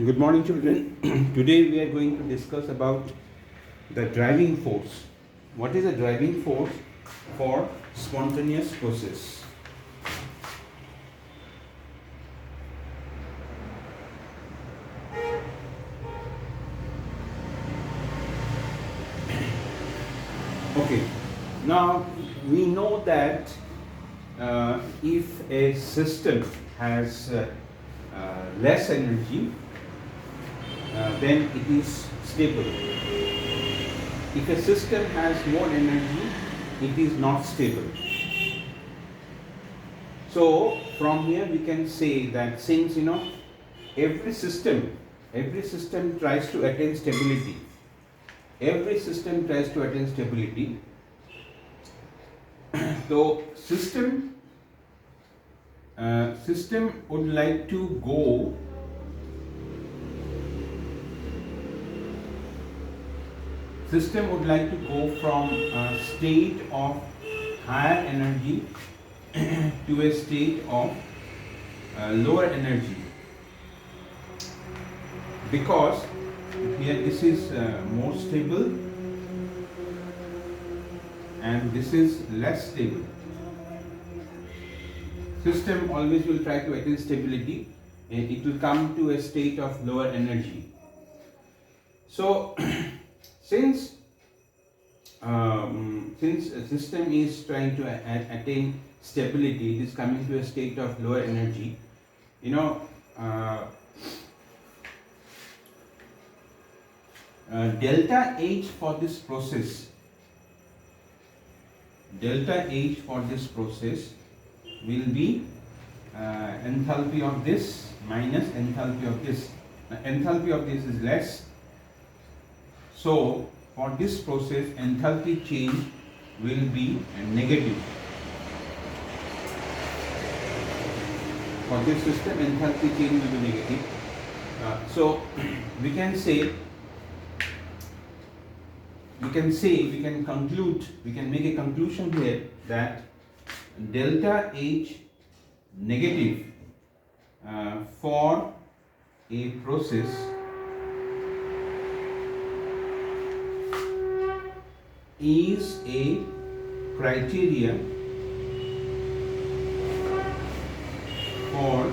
Good morning, children. Today we are going to discuss about the driving force. What is a driving force for spontaneous process? Okay. Now we know that if a system has less energy, then it is stable. If a system has more energy, it is not stable. So from here we can say that since every system tries to attain stability. Every system tries to attain stability. So system would like to go from a state of higher energy to a state of lower energy, because here this is more stable and this is less stable. System always will try to attain stability and it will come to a state of lower energy. So since a system is trying to attain stability, it is coming to a state of lower energy. Delta H for this process will be enthalpy of this minus enthalpy of this. Enthalpy of this is less, so for this process enthalpy change will be negative. For this system enthalpy change will be negative. So we can make a conclusion here that delta H negative for a process is a criteria for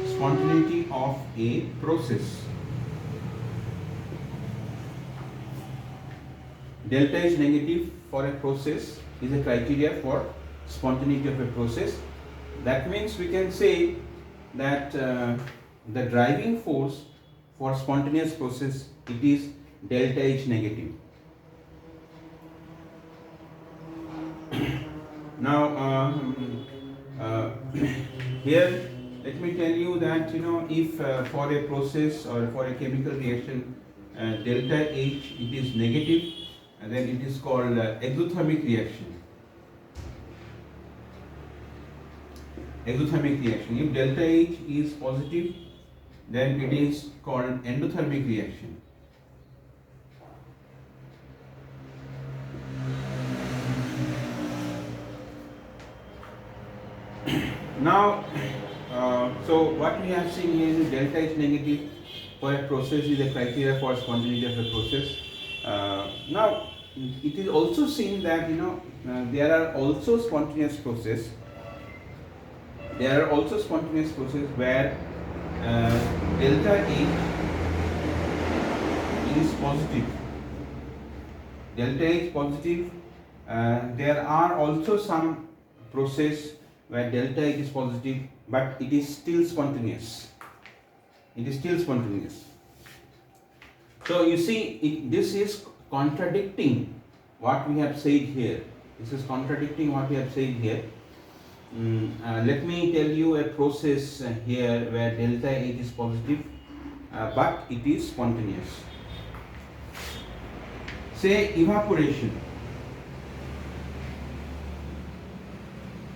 spontaneity of a process. Delta H negative for a process is a criteria for spontaneity of a process. That means we can say that the driving force for spontaneous process, it is delta H negative. Now here let me tell you that if for a process or for a chemical reaction delta H it is negative, and then it is called exothermic reaction. Exothermic reaction. If delta H is positive, then it is called endothermic reaction. Now, so what we have seen here is delta H negative for a process is a criteria for spontaneity of a process. Now, it is also seen that there are also spontaneous process. There are also spontaneous process where delta H is positive. Delta H positive. There are also some process where delta H is positive, but it is still spontaneous. So you see, this is contradicting what we have said here. Let me tell you a process here where delta H is positive, but it is spontaneous. Say evaporation.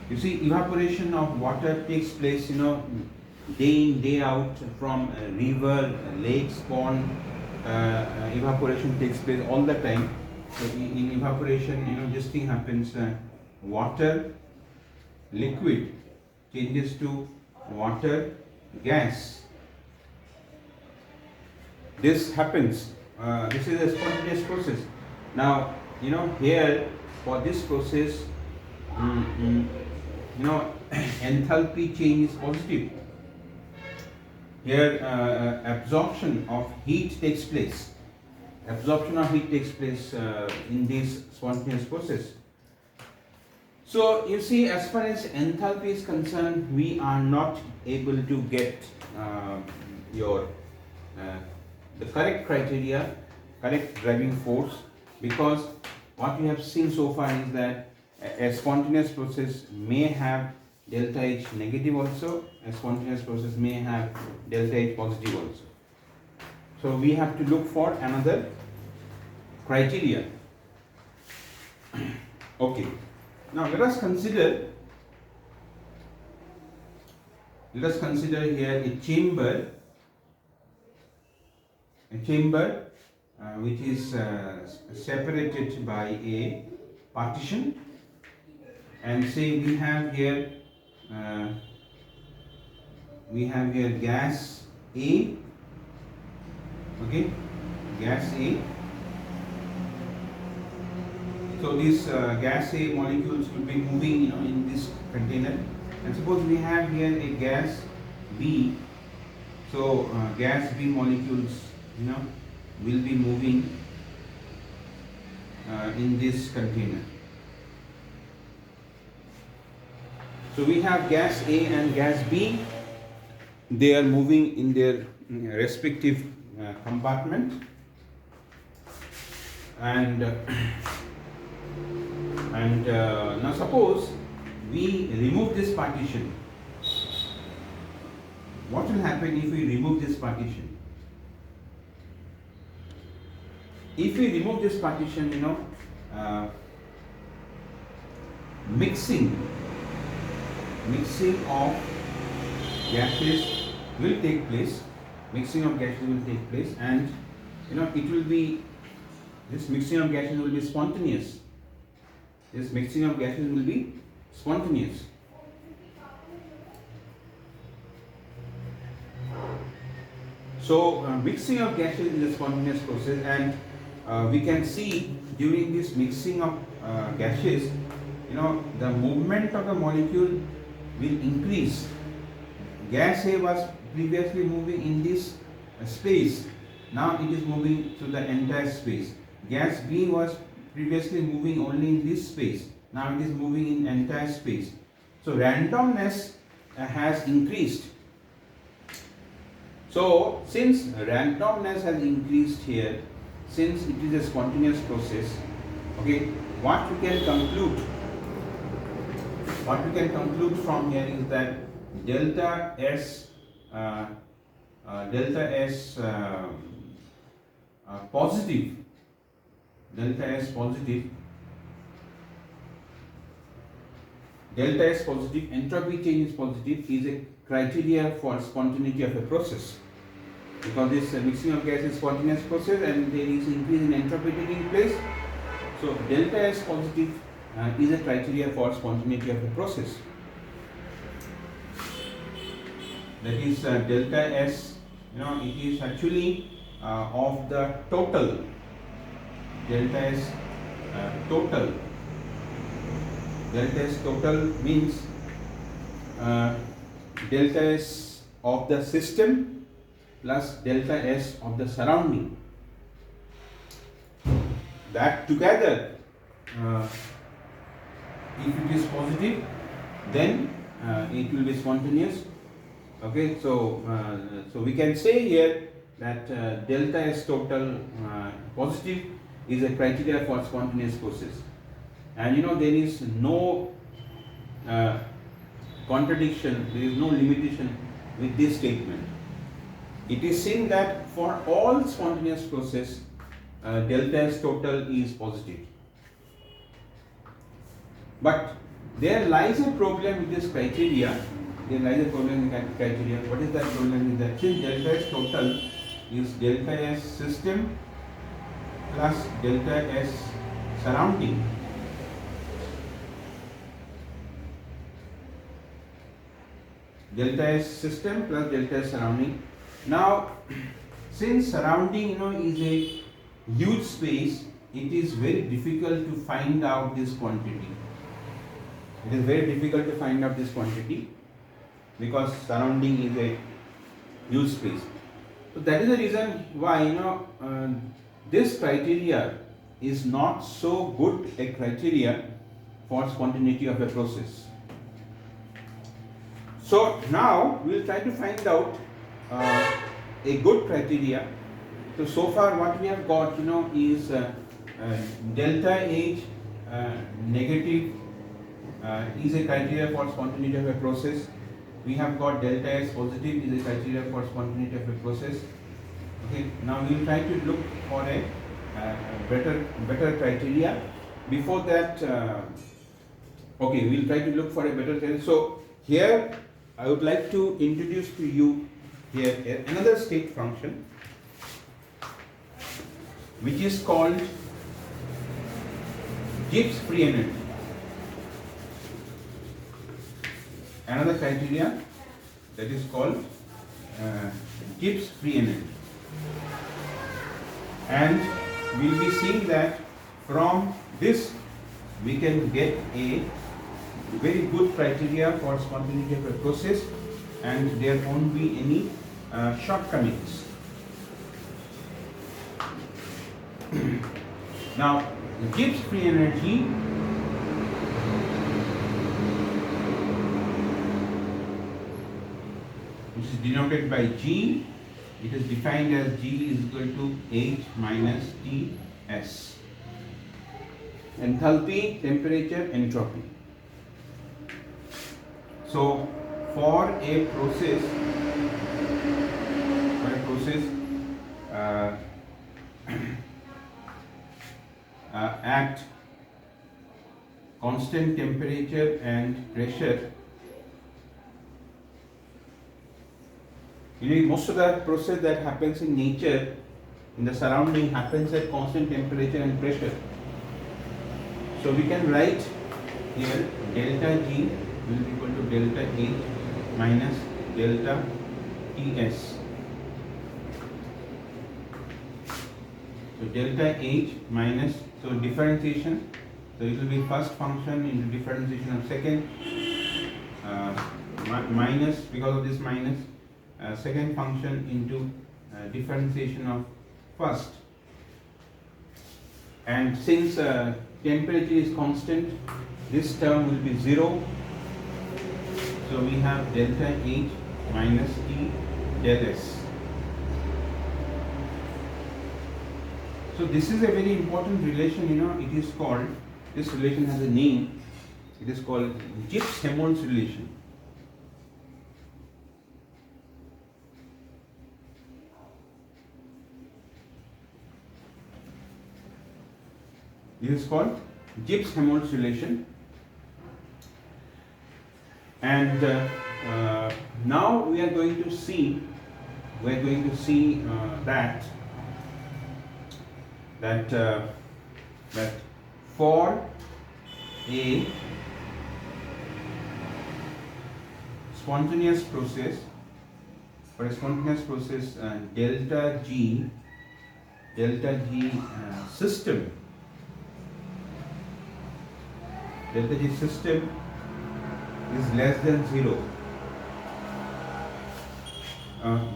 You see, evaporation of water takes place, day in, day out, from river, lakes, pond. Evaporation takes place all the time. So in evaporation, this thing happens. Water, liquid changes to water, gas. This happens. This is a spontaneous process. Now, here for this process, mm, mm, enthalpy change is positive. Here, absorption of heat takes place. Absorption of heat takes place in this spontaneous process. So you see, as far as enthalpy is concerned, we are not able to get your the correct criteria, correct driving force, because what we have seen so far is that a spontaneous process may have delta H negative also, a spontaneous process may have delta H positive also. So we have to look for another criteria. Okay. Now let us consider here a chamber which is separated by a partition, and say we have here gas A, okay, gas A. So these gas A molecules will be moving in this container, and suppose we have here a gas B. So gas B molecules will be moving in this container. So we have gas A and gas B. They are moving in their respective compartment, and now suppose we remove this partition. What will happen if we remove this partition? If we remove this partition, mixing of gases will take place. And it will be, this mixing of gases will be spontaneous. So mixing of gases is a spontaneous process, and we can see during this mixing of gases, the movement of the molecule will increase. Gas A was previously moving in this space, now it is moving to the entire space. Gas B was previously moving only in this space, now it is moving in entire space. So randomness has increased. So since randomness has increased here, since it is a spontaneous process, okay, what we can conclude from here is that delta S positive, entropy change is positive, is a criteria for spontaneity of a process, because this mixing of gas is spontaneous process and there is increase in entropy taking place. So delta S positive is a criteria for spontaneity of a process. That is delta S, it is actually of the total. Delta S total. Delta S total means delta S of the system plus delta S of the surrounding. That together, if it is positive, then it will be spontaneous. Okay, so we can say here that delta S total positive is a criteria for spontaneous process, and there is no contradiction, there is no limitation with this statement. It is seen that for all spontaneous process, delta S total is positive. But there lies a problem with this criteria. What is that problem? Is that since delta S total is delta S system plus delta S surrounding, delta S system plus delta S surrounding. Now, since surrounding is a huge space, it is very difficult to find out this quantity. It is very difficult to find out this quantity because surrounding is a huge space. So that is the reason why this criteria is not so good a criteria for spontaneity of a process. So now we will try to find out a good criteria. So far what we have got is delta H negative is a criteria for spontaneity of a process. We have got delta S positive is a criteria for spontaneity of a process. Okay, now we will try to look for a better criteria. Before that, okay, we will try to look for a better criteria. So here I would like to introduce to you here another state function which is called Gibbs free energy. Another criteria that is called Gibbs free energy, and we will be seeing that from this we can get a very good criteria for spontaneity of a process, and there won't be any shortcomings. Now, the Gibbs free energy which is denoted by G, it is defined as G is equal to H minus Ts. Enthalpy, temperature, entropy. So for a process at constant temperature and pressure, most of the process that happens in nature, in the surrounding, happens at constant temperature and pressure. So we can write here delta G will be equal to delta H minus delta Ts. So delta H minus, so differentiation, so it will be first function into differentiation of second, minus, because of this minus, second function into differentiation of first. And since temperature is constant, this term will be 0. So we have delta H minus T del S. So this is a very important relation, it is called, this relation has a name, it is called Gibbs-Helmholtz relation. This is called Gibbs-Helmholtz relation, and now we are going to see that for a spontaneous process, delta G system. Delta G system is less than 0.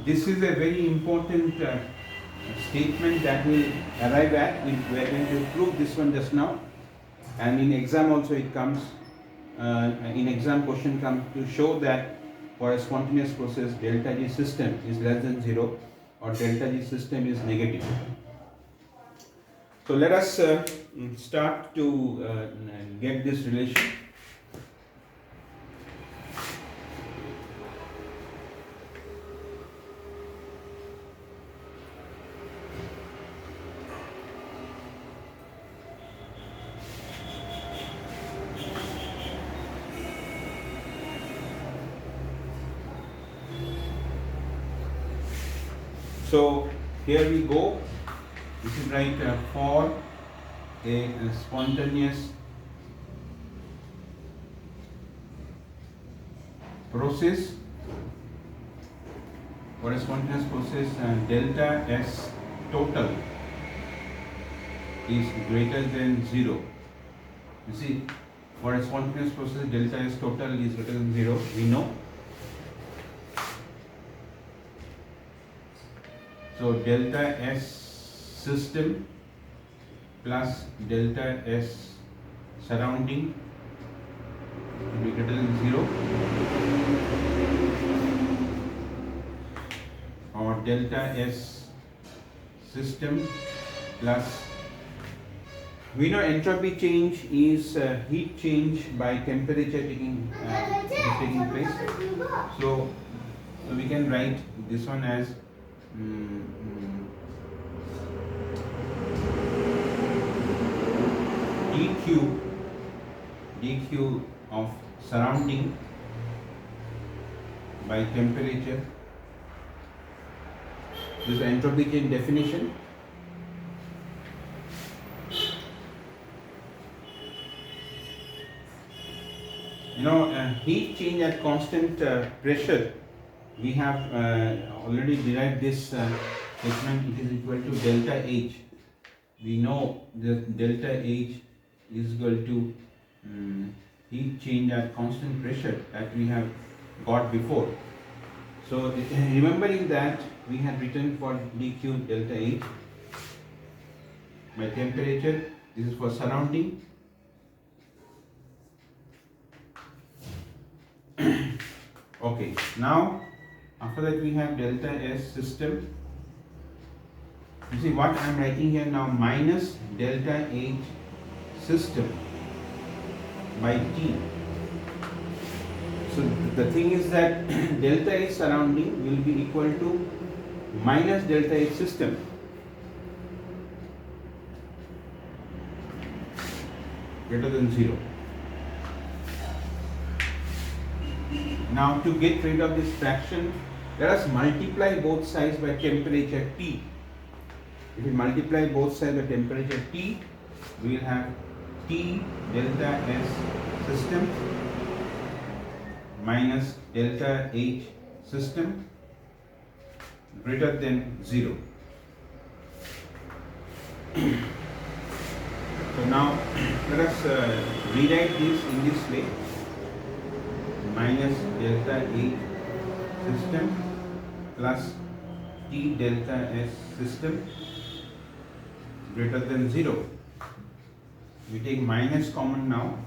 This is a very important statement that will arrive at. We are going to prove this one just now, and in exam also it comes. In exam question comes to show that for a spontaneous process delta G system is less than 0 or delta G system is negative. So let us start to get this relation. So here we go. This is right for a spontaneous process For a spontaneous process, delta S total is greater than 0. You see, for a spontaneous process, delta S total is greater than 0. We know. So delta S system plus delta S surrounding will be greater than 0, or delta S system plus, we know entropy change is heat change by temperature taking place. So we can write this one as dq of surrounding by temperature. This is entropy change definition. Heat change at constant pressure, we have already derived this statement. It is equal to delta H. We know that delta H is equal to heat change at constant pressure that we have got before. So remembering that, we had written for dq delta H by temperature. This is for surrounding. Okay, now after that we have delta S system. You see what I am writing here now, minus delta H system by T. So the thing is that delta H surrounding will be equal to minus delta H system. Greater than 0. Now to get rid of this fraction, let us multiply both sides by temperature T. If we multiply both sides by temperature T, we will have T delta S system minus delta H system greater than 0. So now let us rewrite this in this way. Minus delta H system plus T delta S system greater than 0. We take minus common now.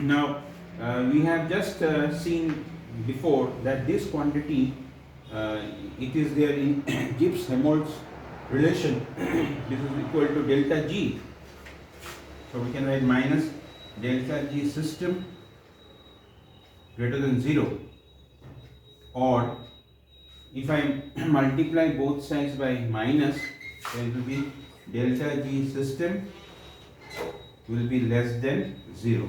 Now we have just seen before that this quantity it is there in Gibbs-Helmholtz relation. This is equal to delta G. So we can write minus delta G system greater than 0, or if I multiply both sides by minus, then it will be delta G system will be less than 0.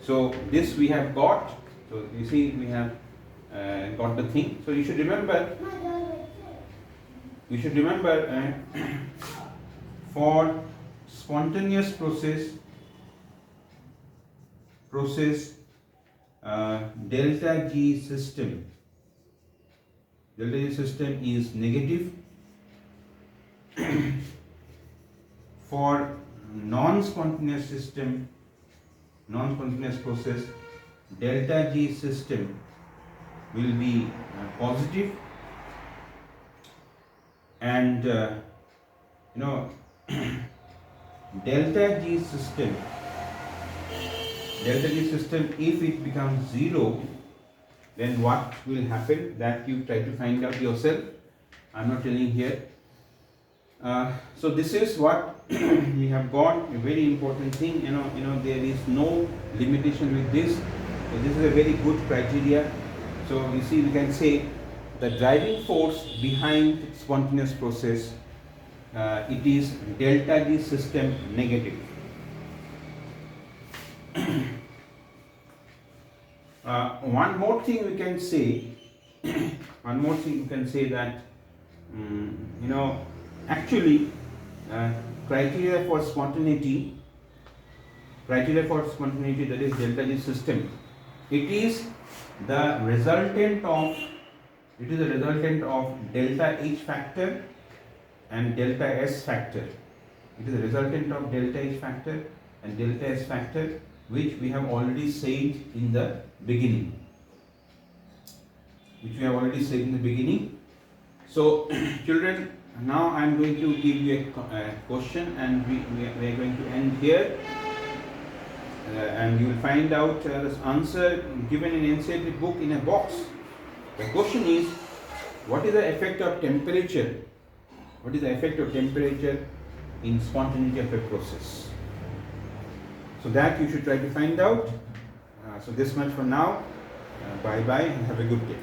So this we have got. So you see we have got the thing. So you should remember. For spontaneous process delta G system is negative. For non-spontaneous process, delta G system will be positive, and delta G system, if it becomes 0, then what will happen, that you try to find out yourself. I am not telling here. So this is what we have got, a very important thing. There is no limitation with this. So this is a very good criteria. So you see, we can say the driving force behind spontaneous process, it is delta G system negative. One more thing we can say that you know, actually, uh, criteria for spontaneity, that is delta G system, it is the resultant of delta H factor and delta S factor. It is a resultant of delta H factor and delta S factor, which we have already said in the beginning. So, children, now I am going to give you a question, and we are going to end here. And you will find out this answer given in NCERT book in a box. The question is, what is the effect of temperature? What is the effect of temperature in spontaneity of a process? So that you should try to find out. So this much for now. Bye bye and have a good day.